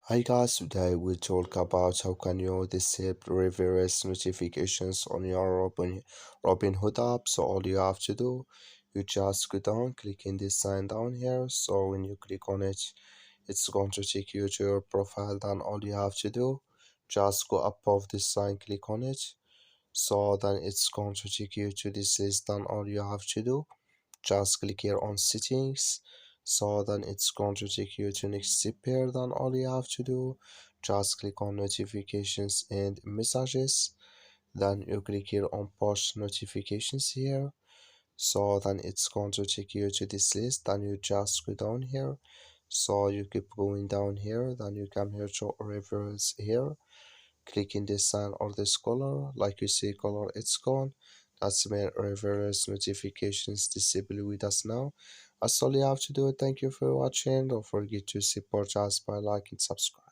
Hi guys, today we'll talk about how can you disable reverse notifications on your Robinhood app. So all you have to do, you just go down, click in this sign down here. So when you click on it, it's going to take you to your profile. Then all you have to do, just go above this sign, click on it. So then it's going to take you to this list. Then all you have to do, just click here on settings. So then it's going to take you to next step here. Then all you have to do, just click on notifications and messages. Then you click here on push notifications here. So then it's going to take you to this list. Then you just go down here. So you keep going down here. Then you come here to reverse here. Click in this sign or this color. Like you see color, it's gone. That's when reverse notifications disable with us now. That's all you have to do. Thank you for watching. Don't forget to support us by liking, subscribe.